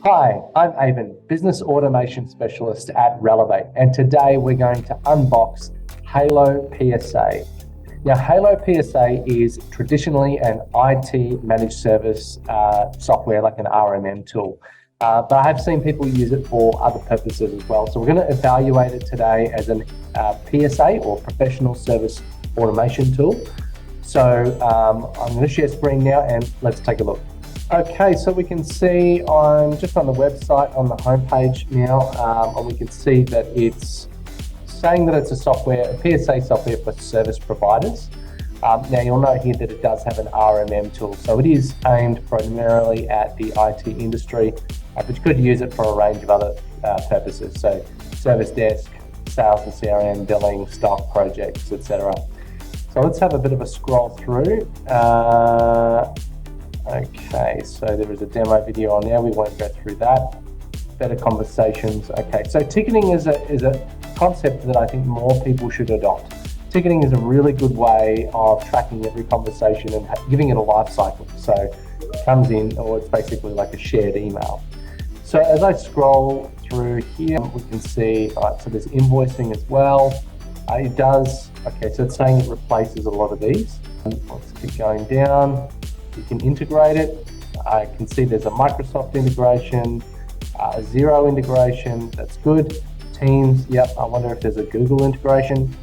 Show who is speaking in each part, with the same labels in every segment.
Speaker 1: Hi, I'm Avon, Business Automation Specialist at Relevate, and today we're going to unbox Halo PSA. Now, Halo PSA is traditionally an IT managed service software, like an RMM tool, but I have seen people use it for other purposes as well. So we're going to evaluate it today as an PSA, or Professional Service Automation tool. So I'm going to share screen now and let's take a look. Okay, so we can see just on the website on the homepage now, and we can see that it's saying that it's a PSA software for service providers. Now you'll note here that it does have an RMM tool, so it is aimed primarily at the IT industry, but you could use it for a range of other purposes, so service desk, sales and CRM, billing, stock, projects, etc. So let's have a bit of a scroll through. Okay, so there is a demo video on there. We won't go through that. Better conversations. Okay, so ticketing is a concept that I think more people should adopt. Ticketing is a really good way of tracking every conversation and giving it a life cycle. So it comes in, or it's basically like a shared email. So as I scroll through here, we can see, so there's invoicing as well. Okay, so it's saying it replaces a lot of these. Let's keep going down. You can integrate it. I can see there's a Microsoft integration, a Xero integration, that's good. Teams, yep, I wonder if there's a Google integration.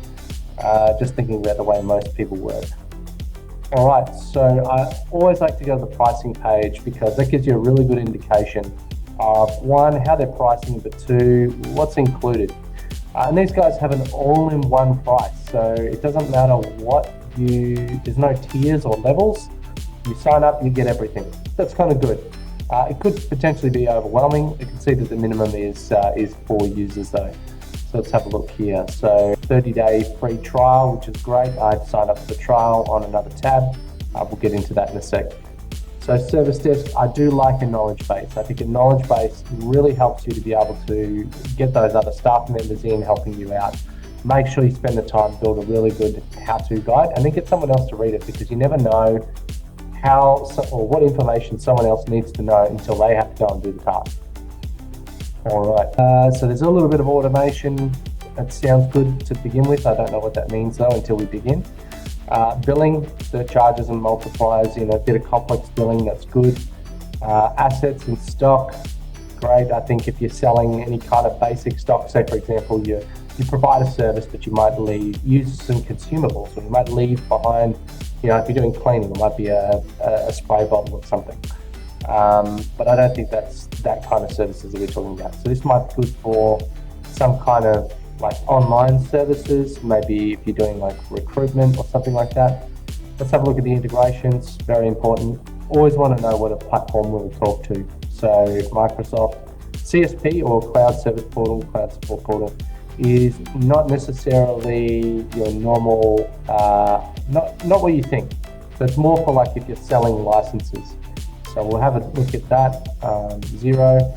Speaker 1: Just thinking about the way most people work. All right, so I always like to go to the pricing page because that gives you a really good indication of one, how they're pricing, but two, what's included. And these guys have an all-in-one price, so it doesn't matter there's no tiers or levels. You sign up, you get everything. That's kind of good. It could potentially be overwhelming. You can see that the minimum is 4 users though. So let's have a look here. So 30-day free trial, which is great. I've signed up for the trial on another tab. We'll get into that in a sec. So service desk, I do like a knowledge base. I think a knowledge base really helps you to be able to get those other staff members in helping you out. Make sure you spend the time, build a really good how-to guide, and then get someone else to read it, because you never know what information someone else needs to know until they have to go and do the task. All right, so there's a little bit of automation. That sounds good to begin with. I don't know what that means though until we begin. Billing, surcharges and multipliers, a bit of complex billing, that's good. Assets and stock, great. I think if you're selling any kind of basic stock, say for example, you provide a service, but you might use some consumables, or you might leave behind, if you're doing cleaning, it might be a spray bottle or something. But I don't think that's that kind of services that we're talking about. So this might be good for some kind of like online services, maybe if you're doing like recruitment or something like that. Let's have a look at the integrations, very important. Always want to know what a platform will talk to. So Microsoft CSP, or Cloud Service Portal, Cloud Support Portal, is not necessarily your normal, not what you think. So it's more for like if you're selling licenses. So we'll have a look at that. Xero,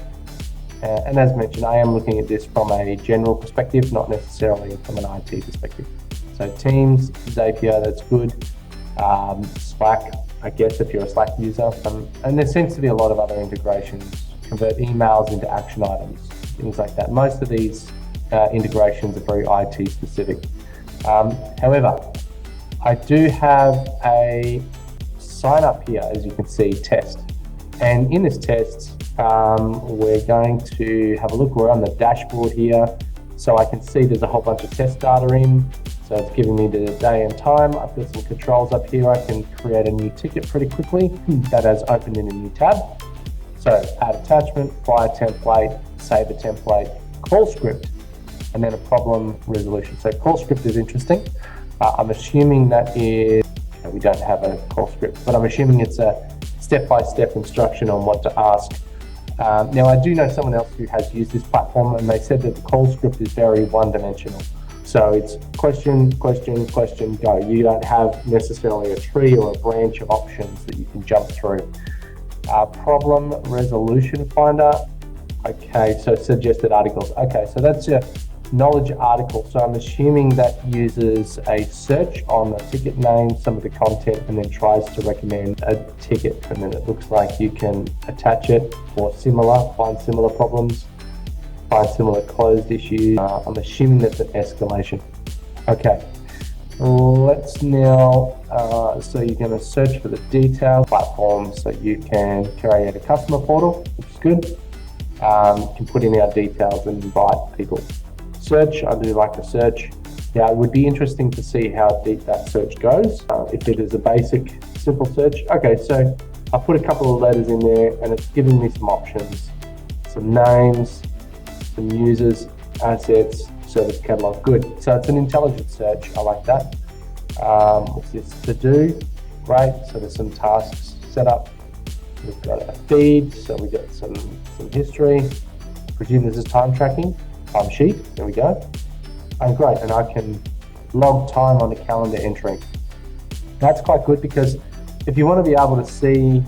Speaker 1: and as mentioned, I am looking at this from a general perspective, not necessarily from an IT perspective. So Teams, Zapier, that's good. Slack, I guess if you're a Slack user, and there seems to be a lot of other integrations. Convert emails into action items, things like that. Most of these integrations are very IT specific. However, I do have a sign up here, as you can see, test. And in this test, we're going to have a look. We're on the dashboard here. So I can see there's a whole bunch of test data in. So it's giving me the day and time. I've got some controls up here. I can create a new ticket pretty quickly. That has opened in a new tab. So add attachment, fly a template, save a template, call script, and then a problem resolution. So call script is interesting. I'm assuming we don't have a call script, but I'm assuming it's a step-by-step instruction on what to ask. Now, I do know someone else who has used this platform, and they said that the call script is very one-dimensional. So it's question, question, question, go. You don't have necessarily a tree or a branch of options that you can jump through. Problem resolution finder. Okay, so suggested articles. Okay, so that's your knowledge article. So I'm assuming that uses a search on the ticket name, some of the content, and then tries to recommend a ticket. And then it looks like you can attach it or similar, find similar problems, find similar closed issues. I'm assuming that's an escalation. Okay, let's now, so you're going to search for the details platform, so you can create a customer portal, which is good. You can put in our details and invite people. Search, I do like the search. Yeah, it would be interesting to see how deep that search goes. If it is a basic, simple search. Okay, so I put a couple of letters in there and it's giving me some options, some names, some users, assets, service catalog. Good. So it's an intelligent search. I like that. What's this to do? Great. So there's some tasks set up. We've got a feed, so we've got some history. I presume this is time tracking. Time sheet, there we go. And great, and I can log time on the calendar entry. That's quite good, because if you want to be able to see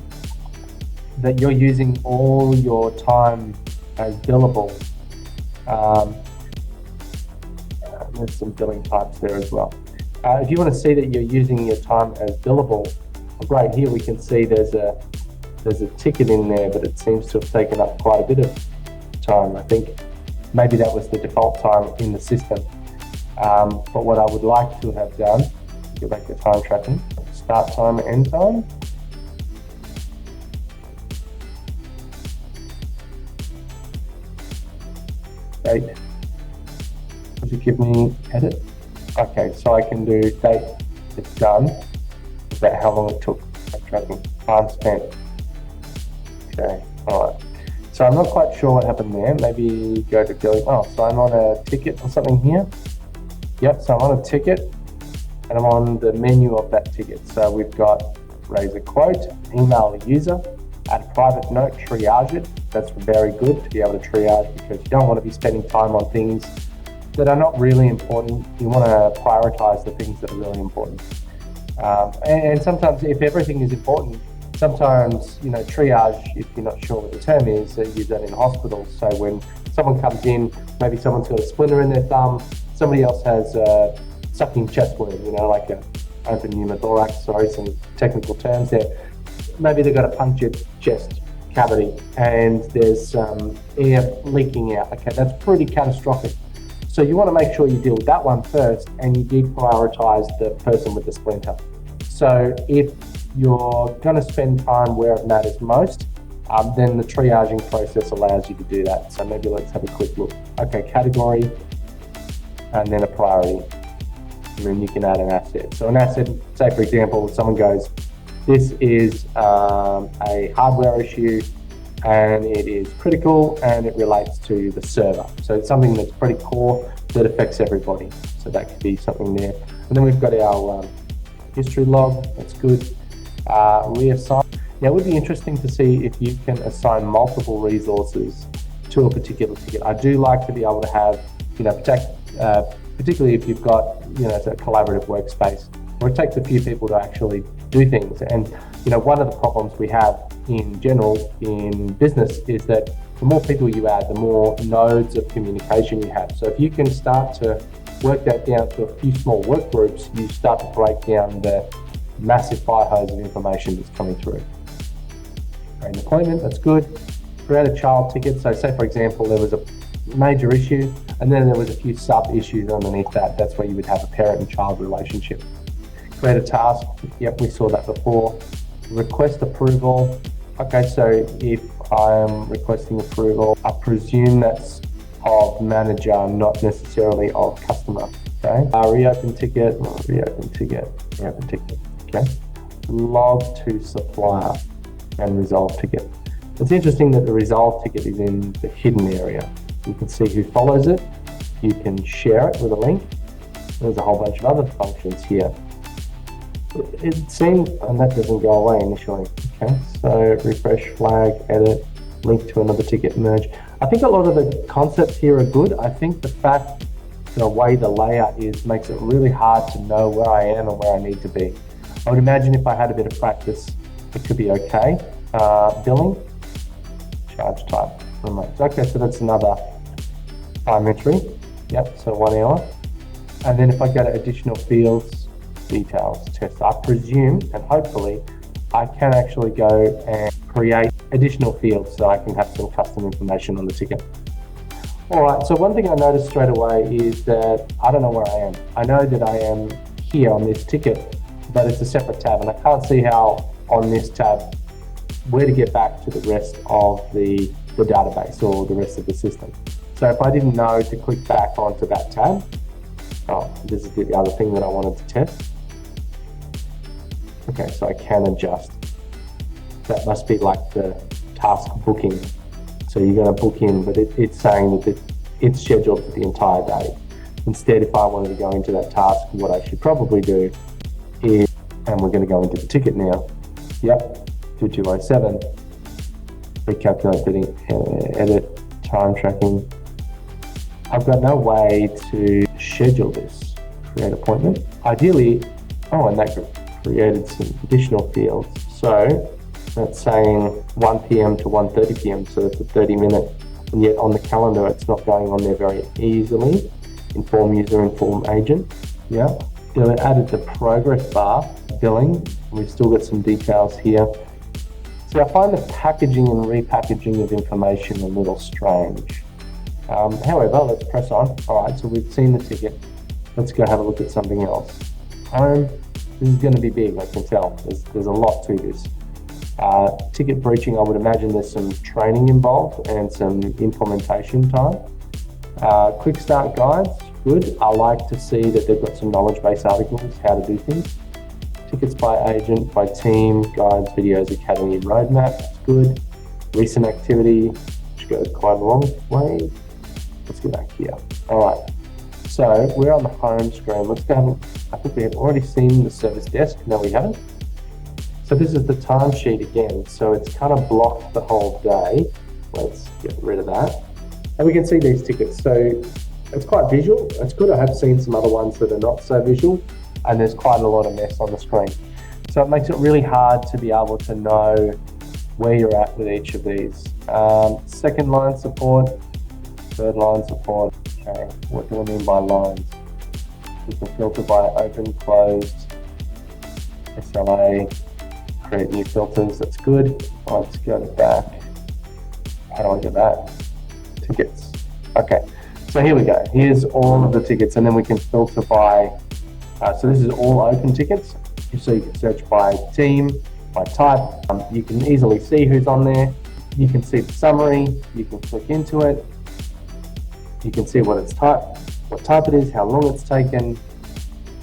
Speaker 1: that you're using all your time as billable, there's some billing types there as well. If you want to see that you're using your time as billable, great, here we can see there's a ticket in there, but it seems to have taken up quite a bit of time. I think maybe that was the default time in the system. But what I would like to have done, go back to time tracking, start time, end time. Date. Does it give me edit? Okay, so I can do date, it's done. Is that how long it took? Time tracking, time spent. Okay, all right. So I'm not quite sure what happened there. Maybe go to billing. Oh, so I'm on a ticket or something here. Yep, so I'm on a ticket and I'm on the menu of that ticket. So we've got raise a quote, email a user, add a private note, triage it. That's very good to be able to triage, because you don't want to be spending time on things that are not really important. You want to prioritize the things that are really important. And sometimes if everything is important, sometimes, you know, triage, if you're not sure what the term is, they use that in hospitals. So when someone comes in, maybe someone's got a splinter in their thumb, somebody else has a sucking chest wound, you know, like an open pneumothorax, sorry, some technical terms there. Maybe they've got a punctured chest cavity and there's air leaking out. Okay, that's pretty catastrophic. So you want to make sure you deal with that one first, and you deprioritize the person with the splinter. So if you're going to spend time where it matters most, then the triaging process allows you to do that. So maybe let's have a quick look. Okay, category, and then a priority. And then you can add an asset. So an asset, say for example, someone goes, this is a hardware issue and it is critical and it relates to the server. So it's something that's pretty core that affects everybody. So that could be something there. And then we've got our history log, that's good. Reassign. Now it would be interesting to see if you can assign multiple resources to a particular ticket. I do like to be able to have, you know, particularly if you've got, you know, a collaborative workspace where it takes a few people to actually do things. And, you know, one of the problems we have in general in business is that the more people you add, the more nodes of communication you have. So if you can start to work that down to a few small work groups, you start to break down the massive fire hose of information that's coming through. Create an appointment, that's good. Create a child ticket. So say for example, there was a major issue and then there was a few sub issues underneath that. That's where you would have a parent and child relationship. Create a task. Yep, we saw that before. Request approval. Okay, so if I'm requesting approval, I presume that's of manager, not necessarily of customer. Okay. Reopen ticket. Okay. Log to supplier and resolve ticket. It's interesting that the resolve ticket is in the hidden area. You can see who follows it. You can share it with a link. There's a whole bunch of other functions here. It seems, and that doesn't go away initially. Okay, so refresh, flag, edit, link to another ticket, merge. I think a lot of the concepts here are good. I think the fact, the way the layout is, makes it really hard to know where I am and where I need to be. I would imagine if I had a bit of practice, it could be okay. Billing, charge type, remote. Okay, so that's another time entry. Yep, so 1 hour. And then if I go to additional fields, details, test, I presume and hopefully I can actually go and create additional fields so I can have some custom information on the ticket. All right, so one thing I noticed straight away is that I don't know where I am. I know that I am here on this ticket, but it's a separate tab, and I can't see how on this tab where to get back to the rest of the database or the rest of the system. So if I didn't know to click back onto that tab, oh, this is the other thing that I wanted to test. Okay, so I can adjust. That must be like the task booking. So you're going to book in, but it's saying that it's scheduled for the entire day. Instead, if I wanted to go into that task, what I should probably do is, and we're going to go into the ticket now. Yep, 2207. Recalculate bidding, edit, time tracking. I've got no way to schedule this. Create appointment. Ideally, oh, and that created some additional fields. So that's saying 1 p.m. to 1:30 p.m. So that's a 30-minute, and yet on the calendar it's not going on there very easily. Inform user, inform agent. Yeah. So it added the progress bar billing. We've still got some details here. So I find the packaging and repackaging of information a little strange. However, let's press on. All right, so we've seen the ticket. Let's go have a look at something else. Home. This is going to be big, I can tell. There's a lot to this. Ticket breaching, I would imagine there's some training involved and some implementation time. Quick start guides, good. I like to see that they've got some knowledge base articles, how to do things. Tickets by agent, by team, guides, videos, academy, roadmap, that's good. Recent activity, which goes quite a long way. Let's go back here. All right, so we're on the home screen. Let's go. I think we have already seen the service desk. No, we haven't. So this is the timesheet again. So it's kind of blocked the whole day. Let's get rid of that. And we can see these tickets. So it's quite visual. It's good. I have seen some other ones that are not so visual, and there's quite a lot of mess on the screen. So it makes it really hard to be able to know where you're at with each of these. Second line support, third line support. Okay, what do I mean by lines? We can filter by open, closed, SLA, create new filters, that's good. Let's go to back. How do I get that? Tickets. Okay, so here we go. Here's all of the tickets, and then we can filter by, so this is all open tickets. So you can search by team, by type. You can easily see who's on there. You can see the summary. You can click into it. You can see what type it is, how long it's taken,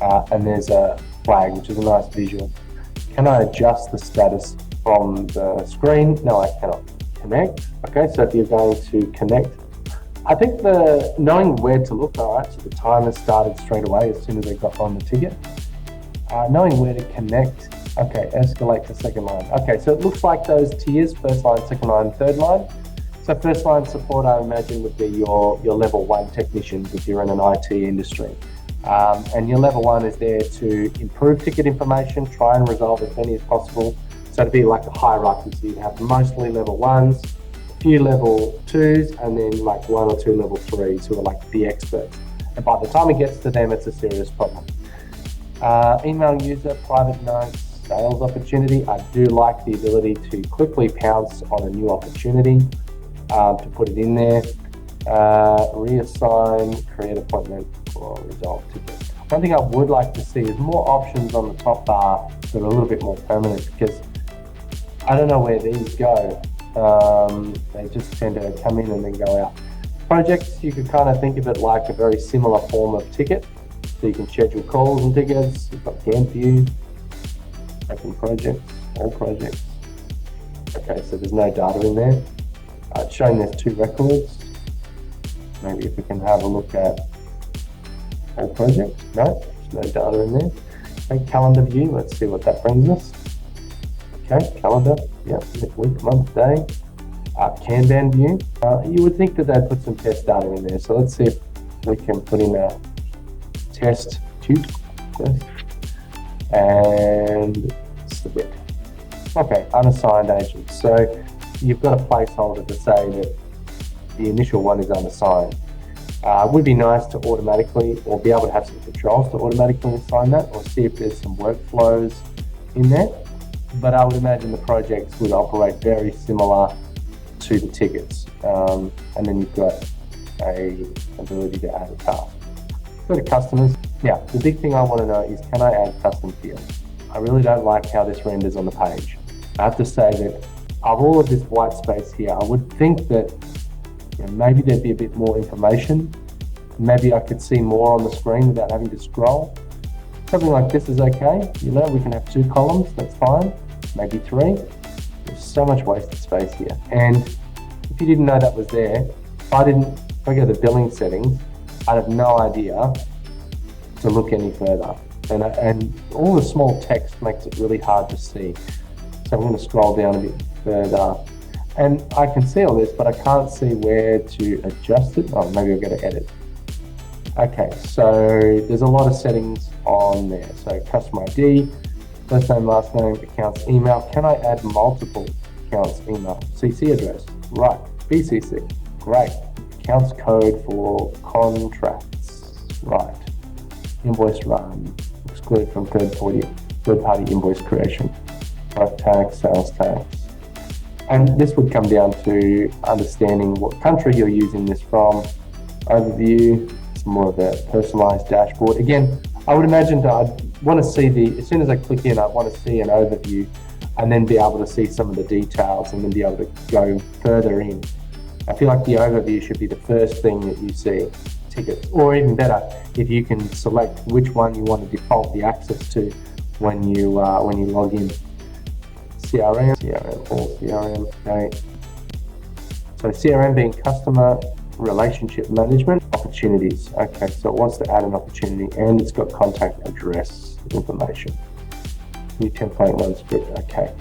Speaker 1: and there's a flag, which is a nice visual. Can I adjust the status from the screen? No, I cannot. Connect. Okay, so if you're going to connect, I think knowing where to look, all right, so the timer started straight away as soon as I got on the ticket. Knowing where to connect, okay, escalate to second line. Okay, so it looks like those tiers, first line, second line, third line. So first line support, I imagine, would be your level 1 technicians if you're in an IT industry. And your level 1 is there to improve ticket information, try and resolve as many as possible. So it'd be like a hierarchy. So you'd have mostly level 1s, a few level 2s, and then like 1 or 2 level 3s who are like the experts. And by the time it gets to them, it's a serious problem. Email user, private notes, sales opportunity. I do like the ability to quickly pounce on a new opportunity, to put it in there. Reassign, create appointment, or resolve ticket. One thing I would like to see is more options on the top bar that are a little bit more permanent, because I don't know where these go. They just tend to come in and then go out. Projects, you could kind of think of it like a very similar form of ticket. So you can schedule calls and tickets. You've got Gantt view, open projects, all projects. Okay, so there's no data in there. It's showing there's 2 records. Maybe if we can have a look at all projects. No, there's no data in there. Okay, calendar view, let's see what that brings us. Okay, calendar, yeah, week, month, day. Kanban view, you would think that they'd put some test data in there. So let's see if we can put in a test, and submit. Okay, unassigned agents. So you've got a placeholder to say that the initial one is unassigned. It would be nice to automatically, or be able to have some controls to automatically assign that, or see if there's some workflows in there. But I would imagine the projects would operate very similar to the tickets. And then you've got a ability to add a task. Go to customers. Now, the big thing I want to know is, can I add custom fields? I really don't like how this renders on the page. I have to say that of all of this white space here, I would think that maybe there'd be a bit more information. Maybe I could see more on the screen without having to scroll. Something like this is okay. We can have 2 columns, that's fine. Maybe 3. There's so much wasted space here. And if you didn't know that was there, if I go to billing settings, I'd have no idea to look any further. And all the small text makes it really hard to see. So I'm going to scroll down a bit further. And I can see all this, but I can't see where to adjust it. Oh, maybe I'll go to edit. Okay, so there's a lot of settings on there. So customer ID, first name, last name, accounts, email. Can I add multiple accounts, email, CC address? Right, BCC, great. Accounts code for contracts, right. Invoice run, exclude from third-party invoice creation, product tax, sales tax. And this would come down to understanding what country you're using this from. Overview, it's more of a personalized dashboard. Again, I would imagine that I'd want to see as soon as I click in, I want to see an overview and then be able to see some of the details and then be able to go further in. I feel like the overview should be the first thing that you see. Tickets, or even better, if you can select which one you want to default the access to when you log in. CRM, all CRM, okay. So CRM being customer relationship management opportunities. Okay, so it wants to add an opportunity and it's got contact address information. New template, one script, okay.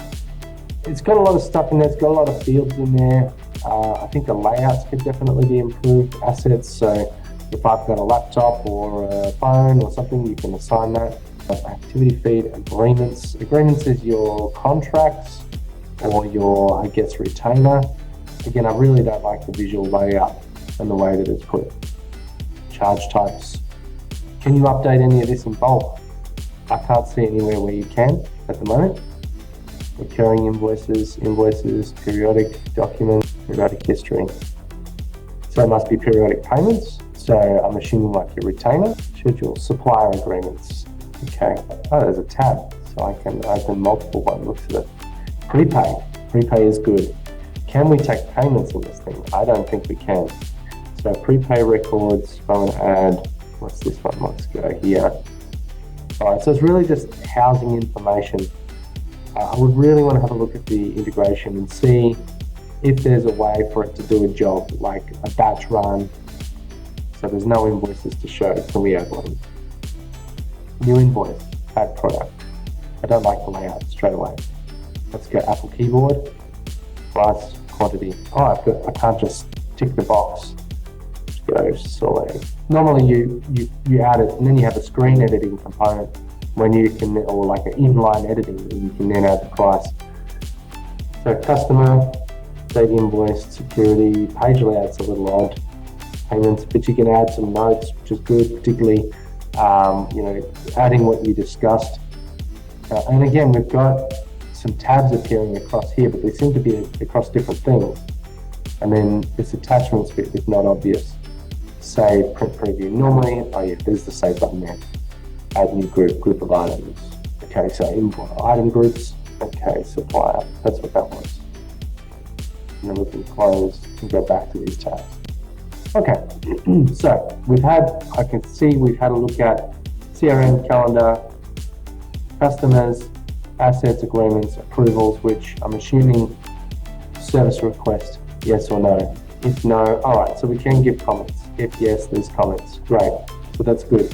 Speaker 1: It's got a lot of stuff in there, it's got a lot of fields in there. I think the layouts could definitely be improved. Assets, so if I've got a laptop or a phone or something, you can assign that. Activity feed, agreements. Agreements is your contracts or your, I guess, retainer. Again, I really don't like the visual layout and the way that it's put. Charge types. Can you update any of this in bulk? I can't see anywhere where you can at the moment. Recurring invoices, periodic documents, periodic history. So it must be periodic payments. So I'm assuming like your retainer, schedule, supplier agreements. Okay, oh, there's a tab, so I can open multiple ones. Looks at it. Prepay is good. Can we take payments in this thing? I don't think we can. So prepay records, phone add, what's this one? Let's go here. All right, so it's really just housing information. I would really want to have a look at the integration and see if there's a way for it to do a job, like a batch run. So there's no invoices to show. Can we add one? New invoice, add product. I don't like the layout straight away. Let's go Apple keyboard, price, quantity. Oh, I can't just tick the box. Let's go select. Normally you add it and then you have a screen editing component when you can, or like an inline editing, you can then add the price. So customer, date invoice, security, page layout's a little odd. Payments, but you can add some notes, which is good, particularly adding what you discussed. And again, we've got some tabs appearing across here, but they seem to be across different things. And then this attachments bit is not obvious. Save, print preview. Normally, oh yeah, there's the save button there. Add new group of items. Okay, so item groups. Okay, supplier. That's what that was. And then we can close and go back to these tabs. Okay, so I can see we've had a look at CRM, calendar, customers, assets, agreements, approvals, which I'm assuming service request, yes or no. If no, all right, so we can give comments. If yes, there's comments. Great, so that's good.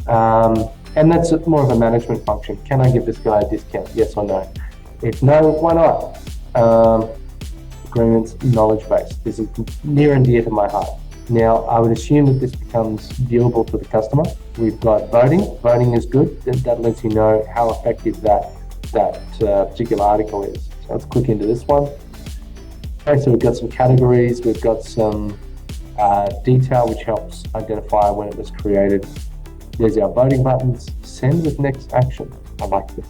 Speaker 1: And that's more of a management function. Can I give this guy a discount? Yes or no? If no, why not? Agreements, knowledge base. This is near and dear to my heart. Now, I would assume that this becomes viewable to the customer. We've got voting. Voting is good. That lets you know how effective that particular article is. So let's click into this one. Okay, so we've got some categories. We've got some detail, which helps identify when it was created. There's our voting buttons. Send with next action. I like this.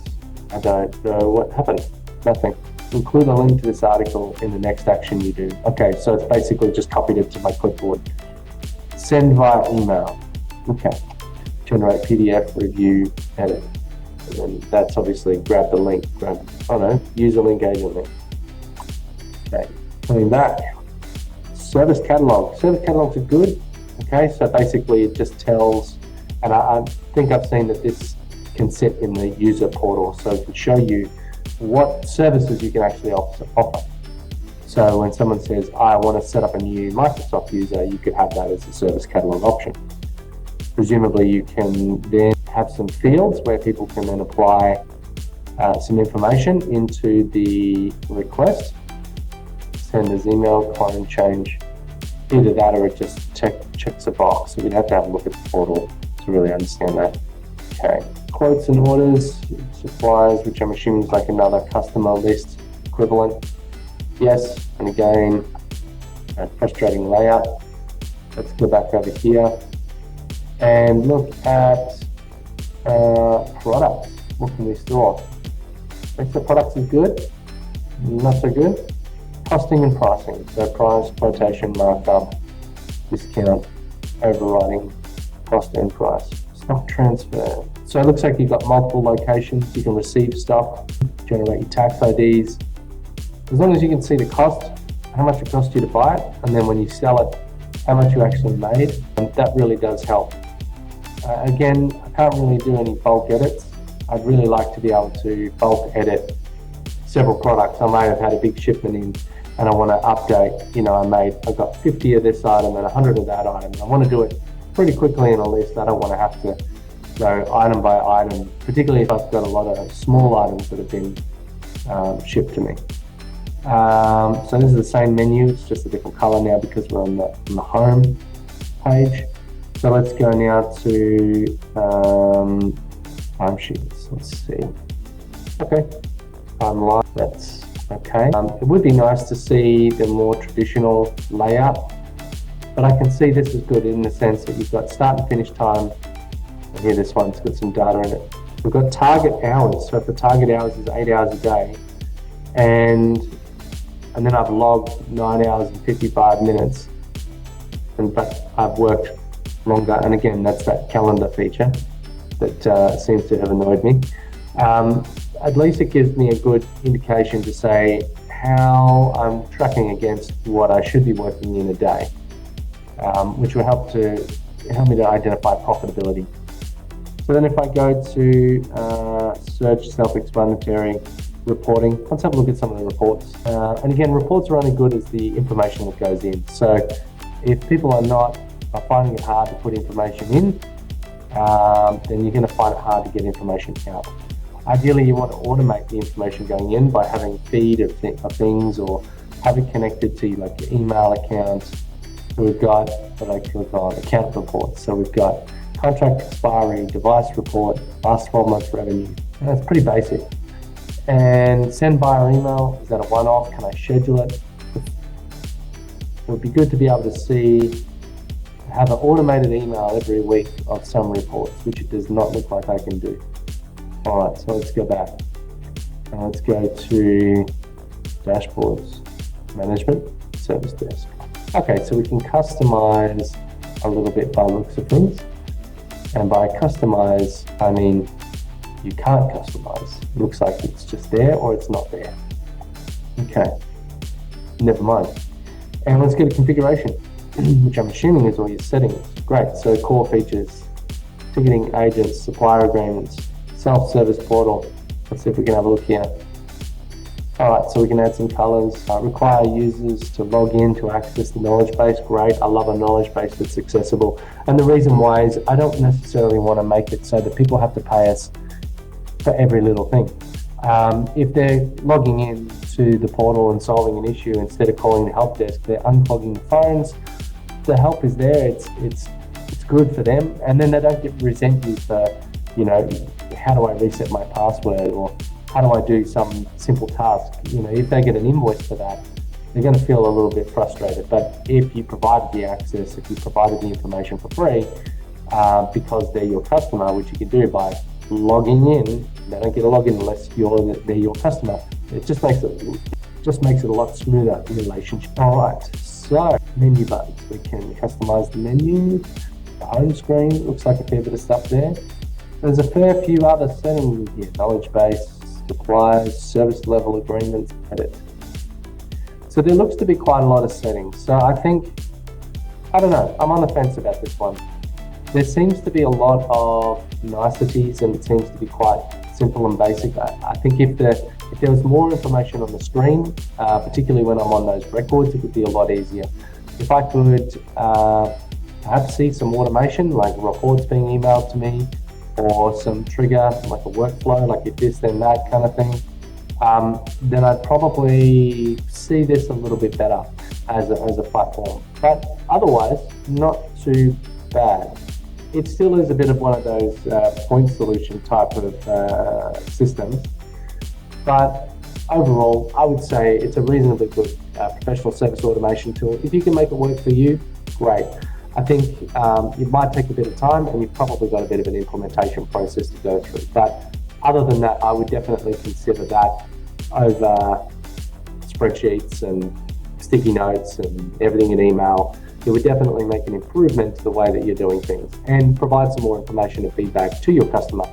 Speaker 1: I don't know what happened. Nothing. Include a link to this article in the next action you do. Okay, so it's basically just copied it to my clipboard. Send via email. Okay. Generate PDF, review, edit. And then that's obviously grab the link. Use a link agent link. Okay, coming back. Service catalog. Service catalogs are good. Okay, so basically it just tells, and I think I've seen that this can sit in the user portal, so it can show you what services you can actually offer. So when someone says, I want to set up a new Microsoft user, you could have that as a service catalog option. Presumably you can then have some fields where people can then apply some information into the request. Send as email, clone, change, either that or it just checks a box. So we'd have to have a look at the portal to really understand that. Okay, quotes and orders, suppliers, which I'm assuming is like another customer list equivalent. Yes, and again, a frustrating layout. Let's go back over here and look at products. What can we store? Extra products is good, not so good. Costing and pricing, so price, quotation, markup, discount, overriding, cost and price. Stock transfer. So it looks like you've got multiple locations. You can receive stock, generate your tax IDs. As long as you can see the cost, how much it cost you to buy it, and then when you sell it, how much you actually made, and that really does help. Again, I can't really do any bulk edits. I'd really like to be able to bulk edit several products. I may have had a big shipment in and I want to update, I've got 50 of this item and 100 of that item. I want to do it pretty quickly in a list. I don't want to have to go item by item, particularly if I've got a lot of small items that have been shipped to me. So this is the same menu, it's just a different color now because we're on the home page. So let's go now to timesheets. Let's see. Okay, timeline. That's okay. It would be nice to see the more traditional layout, but I can see this is good in the sense that you've got start and finish time. And here, this one's got some data in it. We've got target hours. So if the target hours is 8 hours a day, and then I've logged 9 hours and 55 minutes, but I've worked longer. And again, that's that calendar feature that seems to have annoyed me. At least it gives me a good indication to say how I'm tracking against what I should be working in a day, which will help me to identify profitability. So then if I go to search self-explanatory reporting, let's have a look at some of the reports. And again, reports are only good as the information that goes in. So if people are finding it hard to put information in, then you're going to find it hard to get information out. Ideally, you want to automate the information going in by having feed of things, or have it connected to like your email accounts. So we've got what I call account reports. So we've got contract expiry, device report, last 12 months revenue. And that's pretty basic. And send via email, is that a one-off? Can I schedule it? It would be good to be able to have an automated email every week of some reports, which it does not look like I can do. All right, so let's go back. And let's go to dashboards, management, service desk. Okay, so we can customize a little bit by looks of things. And by customize, I mean you can't customize. It looks like it's just there or it's not there. Okay, never mind. And let's go to configuration, which I'm assuming is all your settings. Great, so core features, ticketing agents, supplier agreements, self-service portal. Let's see if we can have a look here. All right, so we can add some colors. Require users to log in to access the knowledge base. Great, I love a knowledge base that's accessible. And the reason why is I don't necessarily want to make it so that people have to pay us for every little thing. If they're logging in to the portal and solving an issue, instead of calling the help desk, they're unplugging the phones. The help is there, it's good for them, and then they don't resent you for, how do I reset my password, or how do I do some simple task? If they get an invoice for that, they're going to feel a little bit frustrated. But if you provided the access, if you provided the information for free, because they're your customer, which you can do by logging in, they don't get a login unless they're your customer. It just makes it a lot smoother relationship. All right, so menu buttons. We can customize the menu. The home screen looks like a fair bit of stuff there. There's a fair few other settings here: knowledge base, suppliers, service level agreements, edit. So there looks to be quite a lot of settings. So I don't know, I'm on the fence about this one. There seems to be a lot of niceties and it seems to be quite simple and basic. I think if there was more information on the screen, particularly when I'm on those records, it would be a lot easier. If I could perhaps see some automation, like reports being emailed to me, or some trigger, like a workflow, like if this, then that kind of thing, then I'd probably see this a little bit better as a platform. But otherwise, not too bad. It still is a bit of one of those point solution type of systems. But overall, I would say it's a reasonably good professional service automation tool. If you can make it work for you, great. I think it might take a bit of time and you've probably got a bit of an implementation process to go through. But other than that, I would definitely consider that over spreadsheets and sticky notes and everything in email. It would definitely make an improvement to the way that you're doing things and provide some more information and feedback to your customer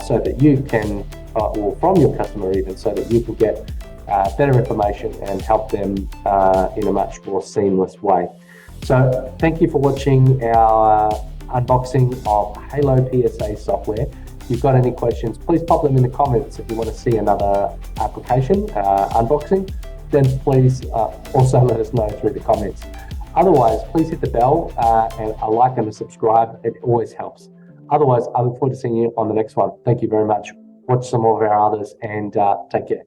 Speaker 1: so that you can, or from your customer even, so that you can get better information and help them in a much more seamless way. So thank you for watching our unboxing of Halo PSA software. If you've got any questions, please pop them in the comments. If you want to see another application unboxing, then please also let us know through the comments. Otherwise, please hit the bell and a like and a subscribe. It always helps. Otherwise, I look forward to seeing you on the next one. Thank you very much. Watch some more of our others and take care.